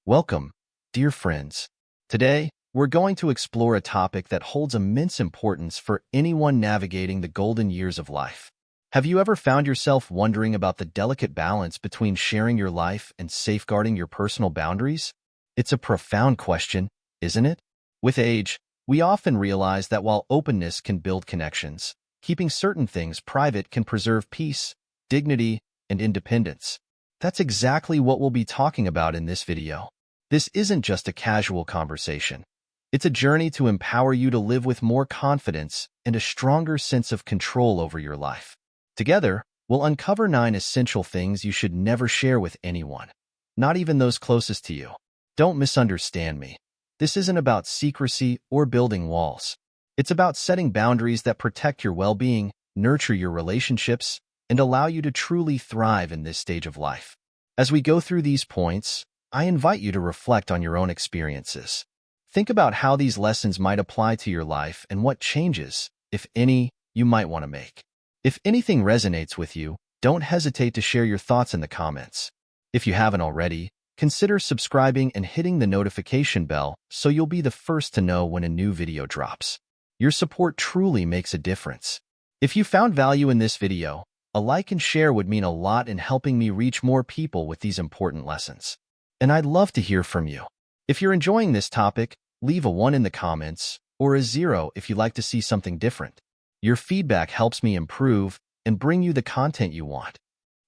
Welcome, dear friends. Today, we're going to explore a topic that holds immense importance for anyone navigating the golden years of life. Have you ever found yourself wondering about the delicate balance between sharing your life and safeguarding your personal boundaries? It's a profound question, isn't it? With age, we often realize that while openness can build connections, keeping certain things private can preserve peace, dignity, and independence. That's exactly what we'll be talking about in this video. This isn't just a casual conversation. It's a journey to empower you to live with more confidence and a stronger sense of control over your life. Together, we'll uncover 9 essential things you should never share with anyone, not even those closest to you. Don't misunderstand me. This isn't about secrecy or building walls. It's about setting boundaries that protect your well-being, nurture your relationships, and allow you to truly thrive in this stage of life. As we go through these points, I invite you to reflect on your own experiences. Think about how these lessons might apply to your life and what changes, if any, you might want to make. If anything resonates with you, don't hesitate to share your thoughts in the comments. If you haven't already, consider subscribing and hitting the notification bell so you'll be the first to know when a new video drops. Your support truly makes a difference. If you found value in this video, a like and share would mean a lot in helping me reach more people with these important lessons. And I'd love to hear from you. If you're enjoying this topic, leave a 1 in the comments or a 0 if you'd like to see something different. Your feedback helps me improve and bring you the content you want.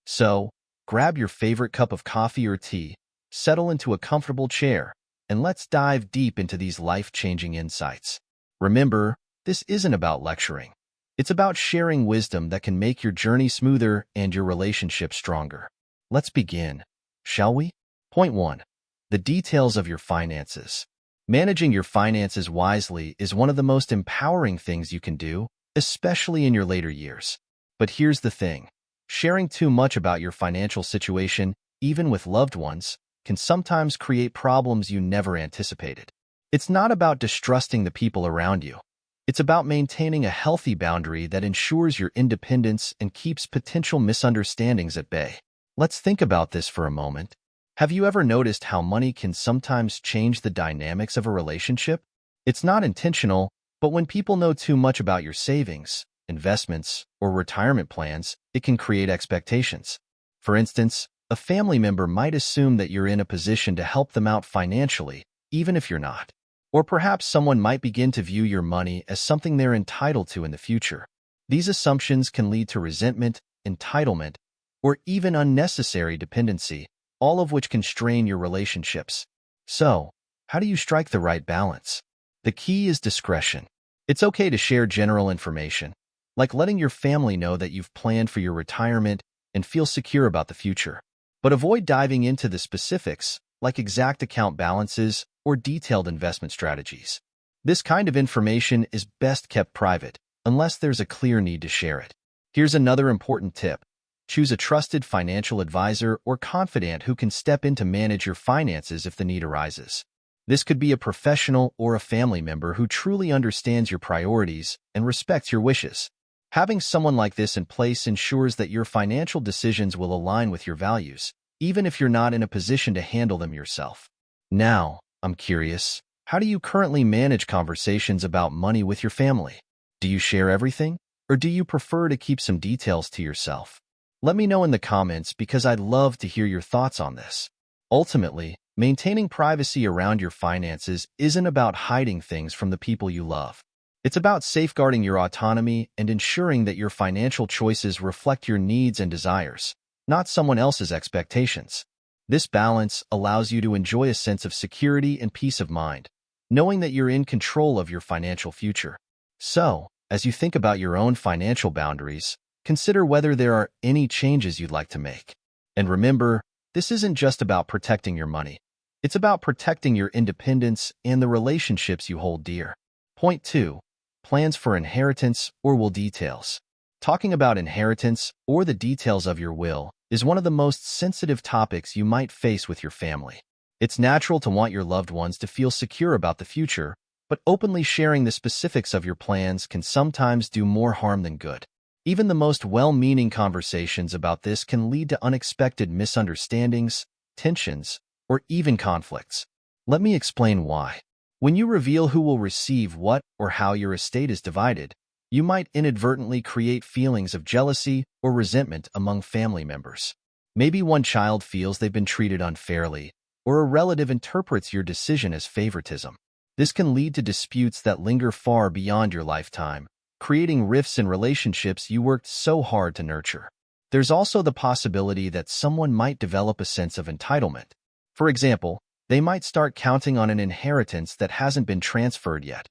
So, grab your favorite cup of coffee or tea, settle into a comfortable chair, and let's dive deep into these life-changing insights. Remember, this isn't about lecturing. It's about sharing wisdom that can make your journey smoother and your relationship stronger. Let's begin, shall we? Point 1. The details of your finances. Managing your finances wisely is one of the most empowering things you can do, especially in your later years. But here's the thing. Sharing too much about your financial situation, even with loved ones, can sometimes create problems you never anticipated. It's not about distrusting the people around you. It's about maintaining a healthy boundary that ensures your independence and keeps potential misunderstandings at bay. Let's think about this for a moment. Have you ever noticed how money can sometimes change the dynamics of a relationship? It's not intentional, but when people know too much about your savings, investments, or retirement plans, it can create expectations. For instance, a family member might assume that you're in a position to help them out financially, even if you're not. Or perhaps someone might begin to view your money as something they're entitled to in the future. These assumptions can lead to resentment, entitlement, or even unnecessary dependency, all of which can strain your relationships. So, how do you strike the right balance? The key is discretion. It's okay to share general information, like letting your family know that you've planned for your retirement and feel secure about the future. But avoid diving into the specifics, like exact account balances or detailed investment strategies. This kind of information is best kept private, unless there's a clear need to share it. Here's another important tip. Choose a trusted financial advisor or confidant who can step in to manage your finances if the need arises. This could be a professional or a family member who truly understands your priorities and respects your wishes. Having someone like this in place ensures that your financial decisions will align with your values, even if you're not in a position to handle them yourself. Now, I'm curious, how do you currently manage conversations about money with your family? Do you share everything, or do you prefer to keep some details to yourself? Let me know in the comments because I'd love to hear your thoughts on this. Ultimately, maintaining privacy around your finances isn't about hiding things from the people you love. It's about safeguarding your autonomy and ensuring that your financial choices reflect your needs and desires, not someone else's expectations. This balance allows you to enjoy a sense of security and peace of mind, knowing that you're in control of your financial future. So, as you think about your own financial boundaries, consider whether there are any changes you'd like to make. And remember, this isn't just about protecting your money. It's about protecting your independence and the relationships you hold dear. Point 2. Plans for inheritance or will details. Talking about inheritance or the details of your will is one of the most sensitive topics you might face with your family. It's natural to want your loved ones to feel secure about the future, but openly sharing the specifics of your plans can sometimes do more harm than good. Even the most well-meaning conversations about this can lead to unexpected misunderstandings, tensions, or even conflicts. Let me explain why. When you reveal who will receive what or how your estate is divided, you might inadvertently create feelings of jealousy or resentment among family members. Maybe one child feels they've been treated unfairly, or a relative interprets your decision as favoritism. This can lead to disputes that linger far beyond your lifetime, creating rifts in relationships you worked so hard to nurture. There's also the possibility that someone might develop a sense of entitlement. For example, they might start counting on an inheritance that hasn't been transferred yet,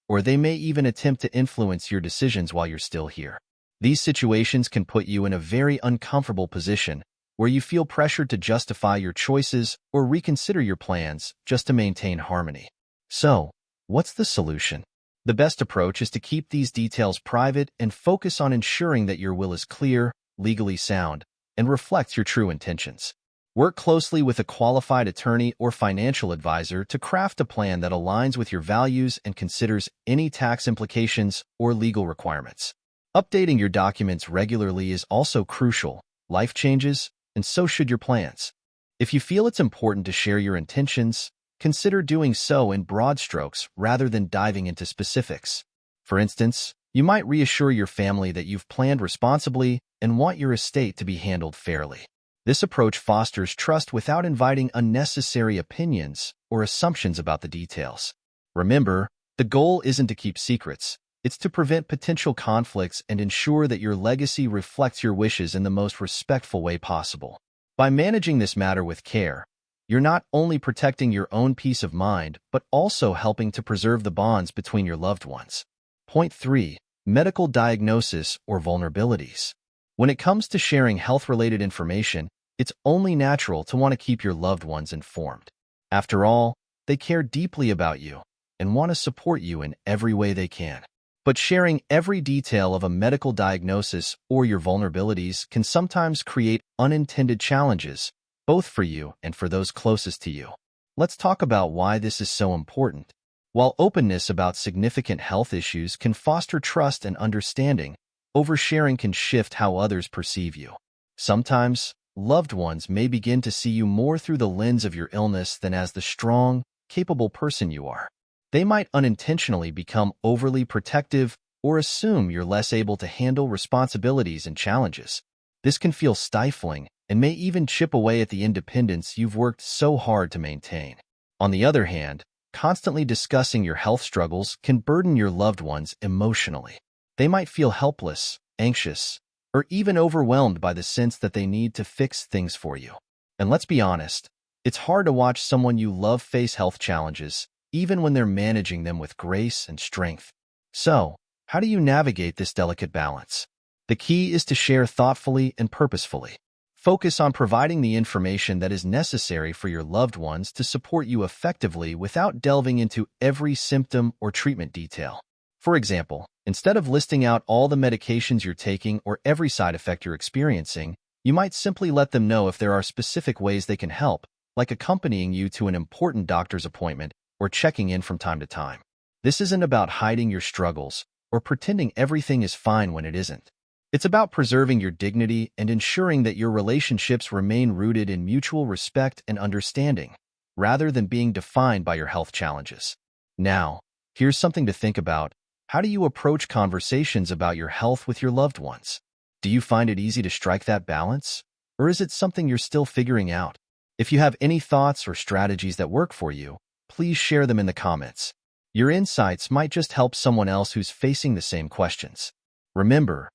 or they may even attempt to influence your decisions while you're still here. These situations can put you in a very uncomfortable position where you feel pressured to justify your choices or reconsider your plans just to maintain harmony. So, what's the solution? The best approach is to keep these details private and focus on ensuring that your will is clear, legally sound, and reflects your true intentions. Work closely with a qualified attorney or financial advisor to craft a plan that aligns with your values and considers any tax implications or legal requirements. Updating your documents regularly is also crucial. Life changes, and so should your plans. If you feel it's important to share your intentions, consider doing so in broad strokes rather than diving into specifics. For instance, you might reassure your family that you've planned responsibly and want your estate to be handled fairly. This approach fosters trust without inviting unnecessary opinions or assumptions about the details. Remember, the goal isn't to keep secrets. It's to prevent potential conflicts and ensure that your legacy reflects your wishes in the most respectful way possible. By managing this matter with care, you're not only protecting your own peace of mind, but also helping to preserve the bonds between your loved ones. Point 3. Medical diagnosis or vulnerabilities. When it comes to sharing health-related information, it's only natural to want to keep your loved ones informed. After all, they care deeply about you and want to support you in every way they can. But sharing every detail of a medical diagnosis or your vulnerabilities can sometimes create unintended challenges, both for you and for those closest to you. Let's talk about why this is so important. While openness about significant health issues can foster trust and understanding, oversharing can shift how others perceive you. Sometimes, loved ones may begin to see you more through the lens of your illness than as the strong, capable person you are. They might unintentionally become overly protective or assume you're less able to handle responsibilities and challenges. This can feel stifling and may even chip away at the independence you've worked so hard to maintain. On the other hand, constantly discussing your health struggles can burden your loved ones emotionally. They might feel helpless, anxious, or even overwhelmed by the sense that they need to fix things for you. And let's be honest, it's hard to watch someone you love face health challenges, even when they're managing them with grace and strength. So, how do you navigate this delicate balance? The key is to share thoughtfully and purposefully. Focus on providing the information that is necessary for your loved ones to support you effectively without delving into every symptom or treatment detail. For example, instead of listing out all the medications you're taking or every side effect you're experiencing, you might simply let them know if there are specific ways they can help, like accompanying you to an important doctor's appointment or checking in from time to time. This isn't about hiding your struggles or pretending everything is fine when it isn't. It's about preserving your dignity and ensuring that your relationships remain rooted in mutual respect and understanding, rather than being defined by your health challenges. Now, here's something to think about. How do you approach conversations about your health with your loved ones? Do you find it easy to strike that balance? Or is it something you're still figuring out? If you have any thoughts or strategies that work for you, please share them in the comments. Your insights might just help someone else who's facing the same questions. Remember,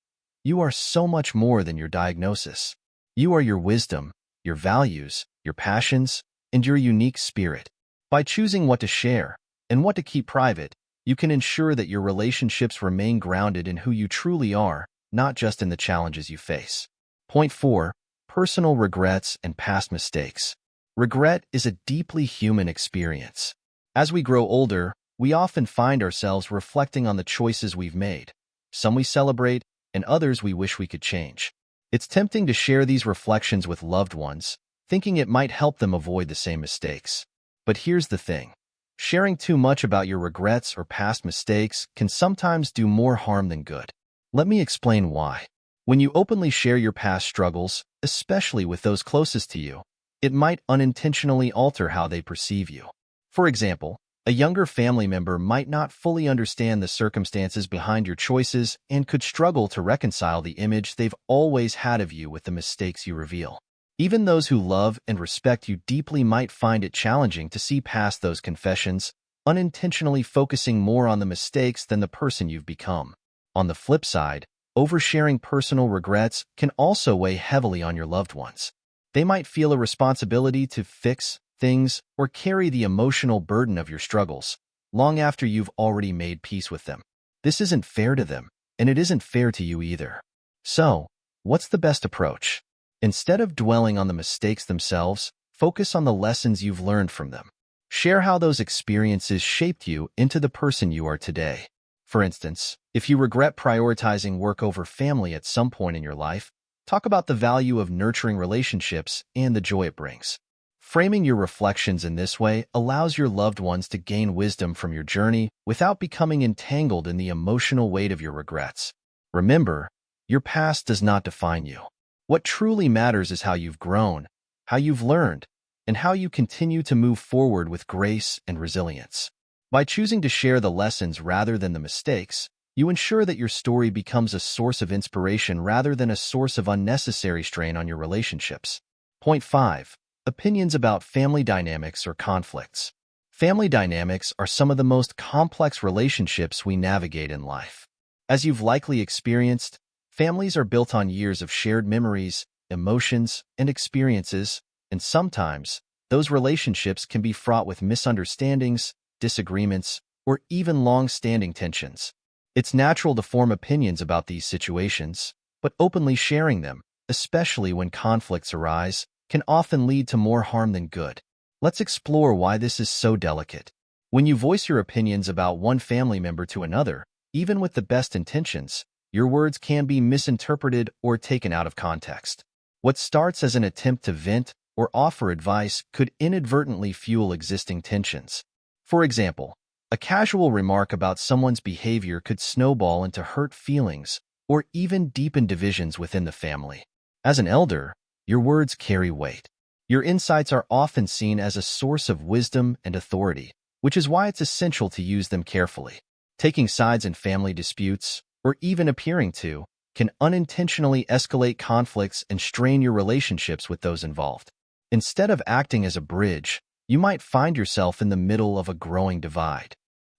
you are so much more than your diagnosis. You are your wisdom, your values, your passions, and your unique spirit. By choosing what to share and what to keep private, you can ensure that your relationships remain grounded in who you truly are, not just in the challenges you face. Point 4. Personal regrets and past mistakes. Regret is a deeply human experience. As we grow older, we often find ourselves reflecting on the choices we've made. Some we celebrate, and others we wish we could change. It's tempting to share these reflections with loved ones, thinking it might help them avoid the same mistakes. But here's the thing. Sharing too much about your regrets or past mistakes can sometimes do more harm than good. Let me explain why. When you openly share your past struggles, especially with those closest to you, it might unintentionally alter how they perceive you. For example, a younger family member might not fully understand the circumstances behind your choices and could struggle to reconcile the image they've always had of you with the mistakes you reveal. Even those who love and respect you deeply might find it challenging to see past those confessions, unintentionally focusing more on the mistakes than the person you've become. On the flip side, oversharing personal regrets can also weigh heavily on your loved ones. They might feel a responsibility to fix things or carry the emotional burden of your struggles, long after you've already made peace with them. This isn't fair to them, and it isn't fair to you either. So, what's the best approach? Instead of dwelling on the mistakes themselves, focus on the lessons you've learned from them. Share how those experiences shaped you into the person you are today. For instance, if you regret prioritizing work over family at some point in your life, talk about the value of nurturing relationships and the joy it brings. Framing your reflections in this way allows your loved ones to gain wisdom from your journey without becoming entangled in the emotional weight of your regrets. Remember, your past does not define you. What truly matters is how you've grown, how you've learned, and how you continue to move forward with grace and resilience. By choosing to share the lessons rather than the mistakes, you ensure that your story becomes a source of inspiration rather than a source of unnecessary strain on your relationships. Point 5. Opinions about family dynamics or conflicts. Family dynamics are some of the most complex relationships we navigate in life. As you've likely experienced, families are built on years of shared memories, emotions, and experiences, and sometimes, those relationships can be fraught with misunderstandings, disagreements, or even long-standing tensions. It's natural to form opinions about these situations, but openly sharing them, especially when conflicts arise, can often lead to more harm than good. Let's explore why this is so delicate. When you voice your opinions about one family member to another, even with the best intentions, your words can be misinterpreted or taken out of context. What starts as an attempt to vent or offer advice could inadvertently fuel existing tensions. For example, a casual remark about someone's behavior could snowball into hurt feelings or even deepen divisions within the family. As an elder, your words carry weight. Your insights are often seen as a source of wisdom and authority, which is why it's essential to use them carefully. Taking sides in family disputes, or even appearing to, can unintentionally escalate conflicts and strain your relationships with those involved. Instead of acting as a bridge, you might find yourself in the middle of a growing divide.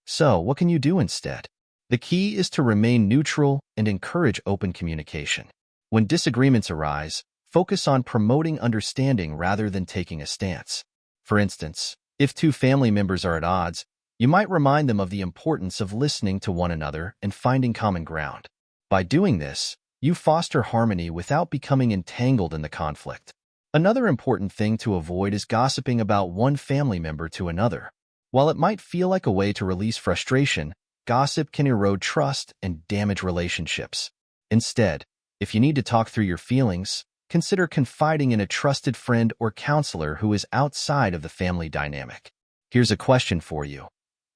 So, what can you do instead? The key is to remain neutral and encourage open communication. When disagreements arise, focus on promoting understanding rather than taking a stance. For instance, if two family members are at odds, you might remind them of the importance of listening to one another and finding common ground. By doing this, you foster harmony without becoming entangled in the conflict. Another important thing to avoid is gossiping about one family member to another. While it might feel like a way to release frustration, gossip can erode trust and damage relationships. Instead, if you need to talk through your feelings, consider confiding in a trusted friend or counselor who is outside of the family dynamic. Here's a question for you.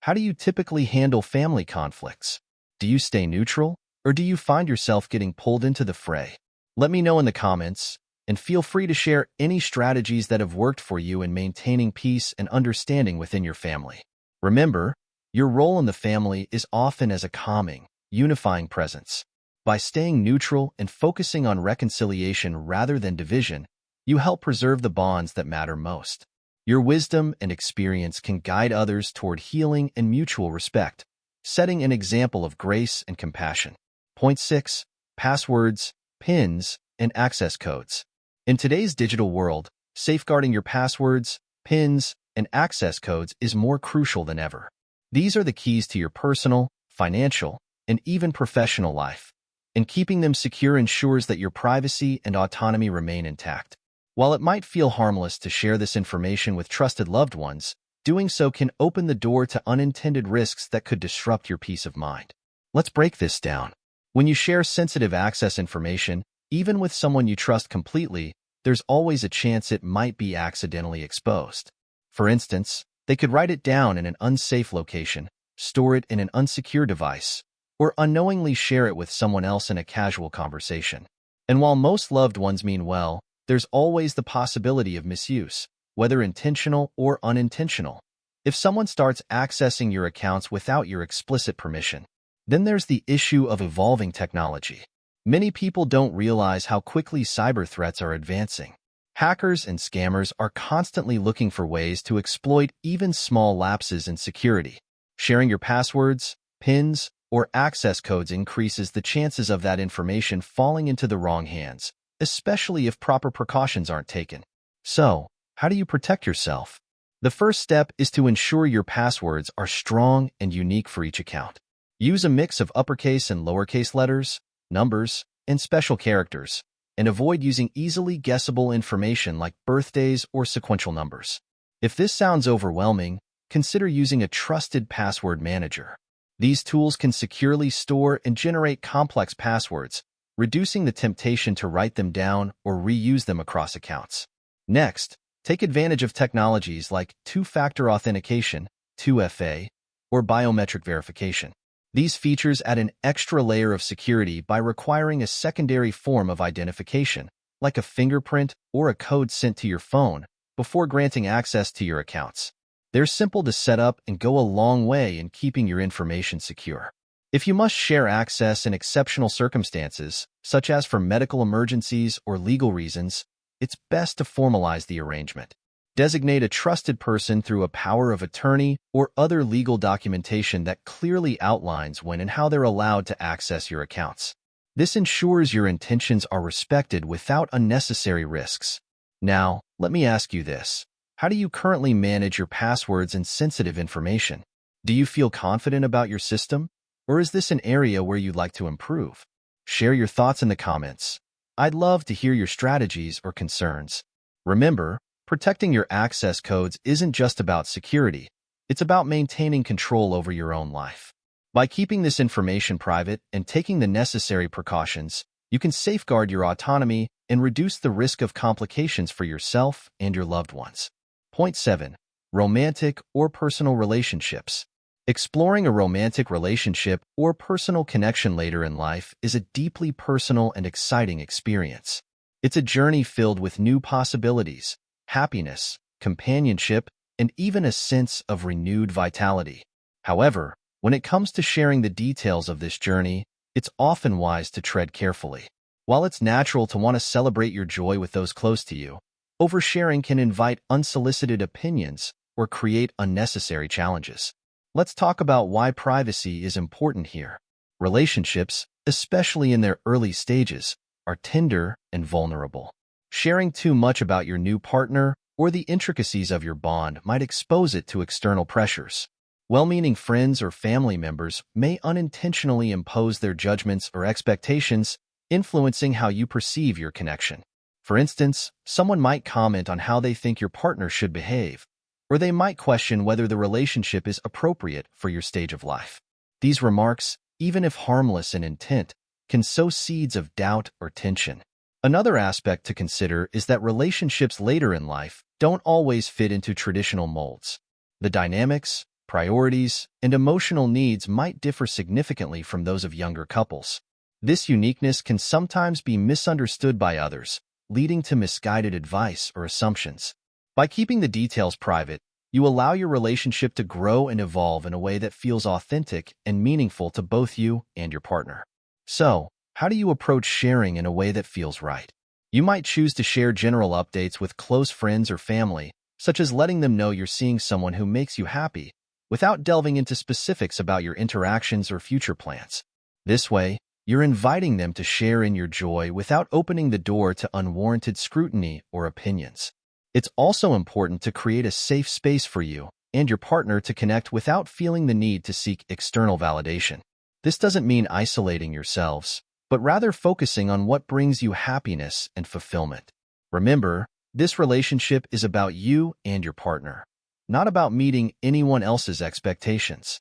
How do you typically handle family conflicts? Do you stay neutral, or do you find yourself getting pulled into the fray? Let me know in the comments, and feel free to share any strategies that have worked for you in maintaining peace and understanding within your family. Remember, your role in the family is often as a calming, unifying presence. By staying neutral and focusing on reconciliation rather than division, you help preserve the bonds that matter most. Your wisdom and experience can guide others toward healing and mutual respect, setting an example of grace and compassion. Point 6. Passwords, PINs, and access codes. In today's digital world, safeguarding your passwords, PINs, and access codes is more crucial than ever. These are the keys to your personal, financial, and even professional life, and keeping them secure ensures that your privacy and autonomy remain intact. While it might feel harmless to share this information with trusted loved ones, doing so can open the door to unintended risks that could disrupt your peace of mind. Let's break this down. When you share sensitive access information, even with someone you trust completely, there's always a chance it might be accidentally exposed. For instance, they could write it down in an unsafe location, store it in an unsecure device, or unknowingly share it with someone else in a casual conversation. And while most loved ones mean well, there's always the possibility of misuse, whether intentional or unintentional. If someone starts accessing your accounts without your explicit permission, then there's the issue of evolving technology. Many people don't realize how quickly cyber threats are advancing. Hackers and scammers are constantly looking for ways to exploit even small lapses in security. Sharing your passwords, PINs, or access codes increases the chances of that information falling into the wrong hands, especially if proper precautions aren't taken. So, how do you protect yourself? The first step is to ensure your passwords are strong and unique for each account. Use a mix of uppercase and lowercase letters, numbers, and special characters, and avoid using easily guessable information like birthdays or sequential numbers. If this sounds overwhelming, consider using a trusted password manager. These tools can securely store and generate complex passwords, reducing the temptation to write them down or reuse them across accounts. Next, take advantage of technologies like two-factor authentication, 2FA, or biometric verification. These features add an extra layer of security by requiring a secondary form of identification, like a fingerprint or a code sent to your phone, before granting access to your accounts. They're simple to set up and go a long way in keeping your information secure. If you must share access in exceptional circumstances, such as for medical emergencies or legal reasons, it's best to formalize the arrangement. Designate a trusted person through a power of attorney or other legal documentation that clearly outlines when and how they're allowed to access your accounts. This ensures your intentions are respected without unnecessary risks. Now, let me ask you this. How do you currently manage your passwords and sensitive information? Do you feel confident about your system? Or is this an area where you'd like to improve? Share your thoughts in the comments. I'd love to hear your strategies or concerns. Remember, protecting your access codes isn't just about security. It's about maintaining control over your own life. By keeping this information private and taking the necessary precautions, you can safeguard your autonomy and reduce the risk of complications for yourself and your loved ones. Point 7. Romantic or personal relationships. Exploring a romantic relationship or personal connection later in life is a deeply personal and exciting experience. It's a journey filled with new possibilities, happiness, companionship, and even a sense of renewed vitality. However, when it comes to sharing the details of this journey, it's often wise to tread carefully. While it's natural to want to celebrate your joy with those close to you, oversharing can invite unsolicited opinions or create unnecessary challenges. Let's talk about why privacy is important here. Relationships, especially in their early stages, are tender and vulnerable. Sharing too much about your new partner or the intricacies of your bond might expose it to external pressures. Well-meaning friends or family members may unintentionally impose their judgments or expectations, influencing how you perceive your connection. For instance, someone might comment on how they think your partner should behave, or they might question whether the relationship is appropriate for your stage of life. These remarks, even if harmless in intent, can sow seeds of doubt or tension. Another aspect to consider is that relationships later in life don't always fit into traditional molds. The dynamics, priorities, and emotional needs might differ significantly from those of younger couples. This uniqueness can sometimes be misunderstood by others, leading to misguided advice or assumptions. By keeping the details private, you allow your relationship to grow and evolve in a way that feels authentic and meaningful to both you and your partner. So, how do you approach sharing in a way that feels right? You might choose to share general updates with close friends or family, such as letting them know you're seeing someone who makes you happy, without delving into specifics about your interactions or future plans. This way, you're inviting them to share in your joy without opening the door to unwarranted scrutiny or opinions. It's also important to create a safe space for you and your partner to connect without feeling the need to seek external validation. This doesn't mean isolating yourselves, but rather focusing on what brings you happiness and fulfillment. Remember, this relationship is about you and your partner, not about meeting anyone else's expectations.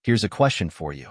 Here's a question for you.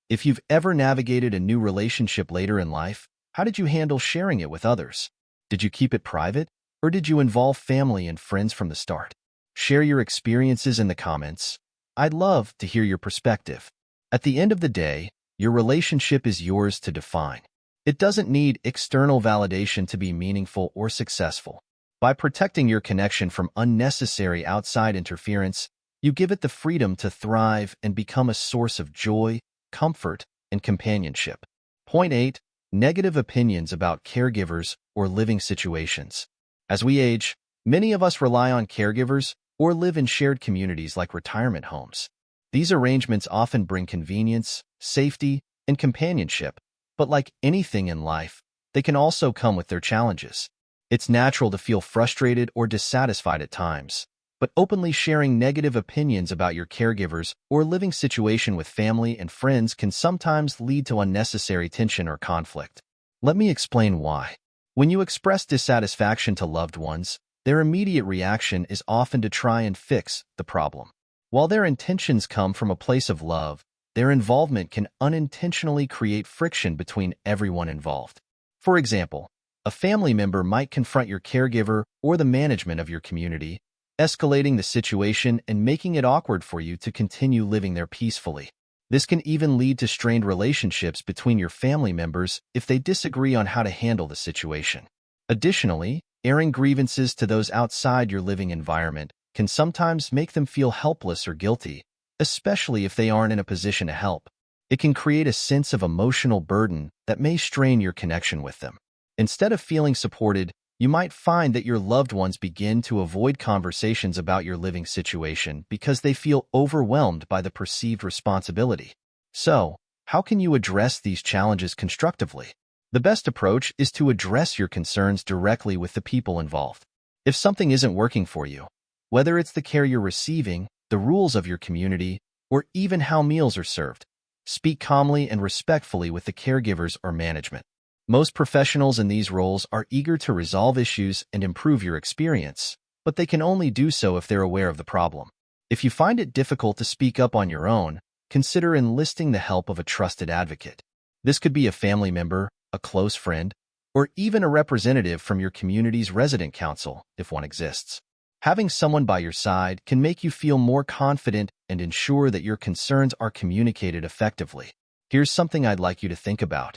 If you've ever navigated a new relationship later in life, how did you handle sharing it with others? Did you keep it private, or did you involve family and friends from the start? Share your experiences in the comments. I'd love to hear your perspective. At the end of the day, your relationship is yours to define. It doesn't need external validation to be meaningful or successful. By protecting your connection from unnecessary outside interference, you give it the freedom to thrive and become a source of joy, comfort, and companionship. Point 8. Negative opinions about caregivers or living situations. As we age, many of us rely on caregivers or live in shared communities like retirement homes. These arrangements often bring convenience, safety, and companionship, but like anything in life, they can also come with their challenges. It's natural to feel frustrated or dissatisfied at times, but openly sharing negative opinions about your caregivers or living situation with family and friends can sometimes lead to unnecessary tension or conflict. Let me explain why. When you express dissatisfaction to loved ones, their immediate reaction is often to try and fix the problem. While their intentions come from a place of love, their involvement can unintentionally create friction between everyone involved. For example, a family member might confront your caregiver or the management of your community, escalating the situation and making it awkward for you to continue living there peacefully. This can even lead to strained relationships between your family members if they disagree on how to handle the situation. Additionally, airing grievances to those outside your living environment can sometimes make them feel helpless or guilty, especially if they aren't in a position to help. It can create a sense of emotional burden that may strain your connection with them. Instead of feeling supported, you might find that your loved ones begin to avoid conversations about your living situation because they feel overwhelmed by the perceived responsibility. So, how can you address these challenges constructively? The best approach is to address your concerns directly with the people involved. If something isn't working for you, whether it's the care you're receiving, the rules of your community, or even how meals are served, speak calmly and respectfully with the caregivers or management. Most professionals in these roles are eager to resolve issues and improve your experience, but they can only do so if they're aware of the problem. If you find it difficult to speak up on your own, consider enlisting the help of a trusted advocate. This could be a family member, a close friend, or even a representative from your community's resident council, if one exists. Having someone by your side can make you feel more confident and ensure that your concerns are communicated effectively. Here's something I'd like you to think about.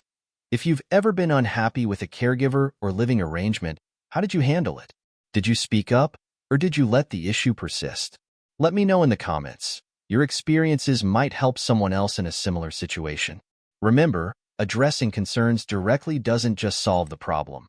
If you've ever been unhappy with a caregiver or living arrangement, how did you handle it? Did you speak up, or did you let the issue persist? Let me know in the comments. Your experiences might help someone else in a similar situation. Remember, addressing concerns directly doesn't just solve the problem.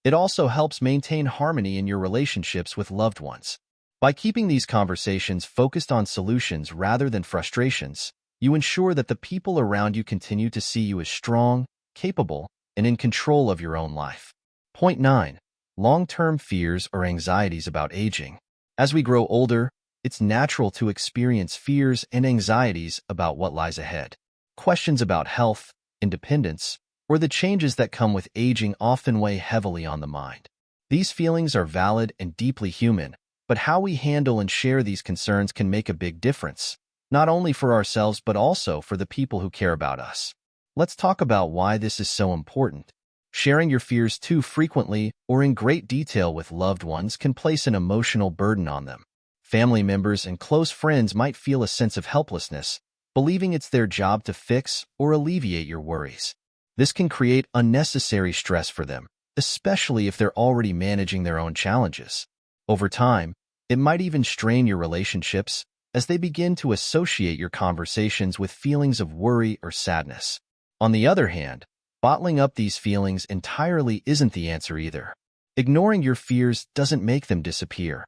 It also helps maintain harmony in your relationships with loved ones. By keeping these conversations focused on solutions rather than frustrations, you ensure that the people around you continue to see you as strong, capable, and in control of your own life. Point 9. Long-term fears or anxieties about aging. As we grow older, it's natural to experience fears and anxieties about what lies ahead. Questions about health, independence, or the changes that come with aging often weigh heavily on the mind. These feelings are valid and deeply human, but how we handle and share these concerns can make a big difference, not only for ourselves but also for the people who care about us. Let's talk about why this is so important. Sharing your fears too frequently or in great detail with loved ones can place an emotional burden on them. Family members and close friends might feel a sense of helplessness, believing it's their job to fix or alleviate your worries. This can create unnecessary stress for them, especially if they're already managing their own challenges. Over time, it might even strain your relationships as they begin to associate your conversations with feelings of worry or sadness. On the other hand, bottling up these feelings entirely isn't the answer either. Ignoring your fears doesn't make them disappear.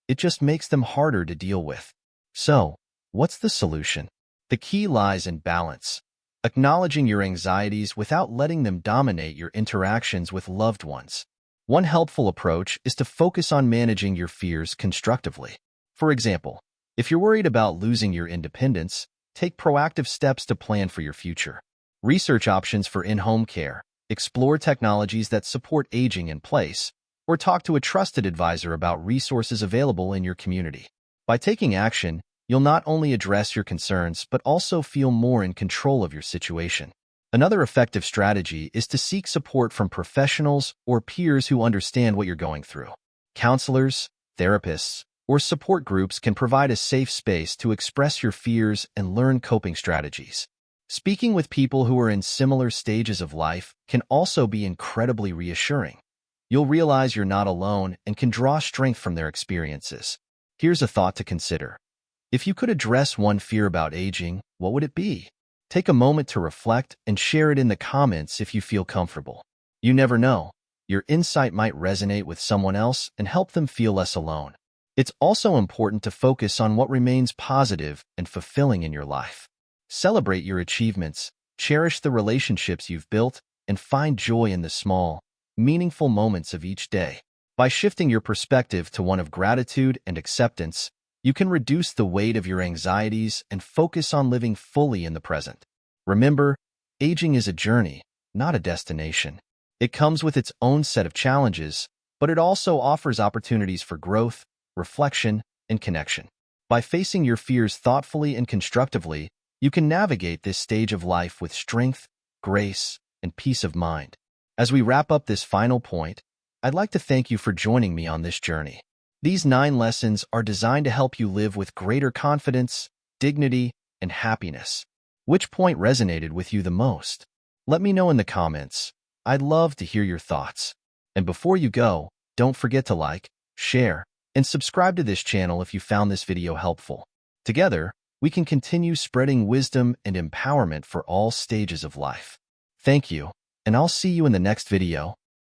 It just makes them harder to deal with. So, what's the solution? The key lies in balance. Acknowledging your anxieties without letting them dominate your interactions with loved ones. One helpful approach is to focus on managing your fears constructively. For example, if you're worried about losing your independence, take proactive steps to plan for your future. Research options for in-home care, explore technologies that support aging in place, or talk to a trusted advisor about resources available in your community. By taking action, you'll not only address your concerns but also feel more in control of your situation. Another effective strategy is to seek support from professionals or peers who understand what you're going through. Counselors, therapists, or support groups can provide a safe space to express your fears and learn coping strategies. Speaking with people who are in similar stages of life can also be incredibly reassuring. You'll realize you're not alone and can draw strength from their experiences. Here's a thought to consider. If you could address one fear about aging, what would it be? Take a moment to reflect and share it in the comments if you feel comfortable. You never know. Your insight might resonate with someone else and help them feel less alone. It's also important to focus on what remains positive and fulfilling in your life. Celebrate your achievements, cherish the relationships you've built, and find joy in the small, meaningful moments of each day. By shifting your perspective to one of gratitude and acceptance, you can reduce the weight of your anxieties and focus on living fully in the present. Remember, aging is a journey, not a destination. It comes with its own set of challenges, but it also offers opportunities for growth, reflection, and connection. By facing your fears thoughtfully and constructively, you can navigate this stage of life with strength, grace, and peace of mind. As we wrap up this final point, I'd like to thank you for joining me on this journey. These 9 lessons are designed to help you live with greater confidence, dignity, and happiness. Which point resonated with you the most? Let me know in the comments. I'd love to hear your thoughts. And before you go, don't forget to like, share, and subscribe to this channel if you found this video helpful. Together, we can continue spreading wisdom and empowerment for all stages of life. Thank you, and I'll see you in the next video.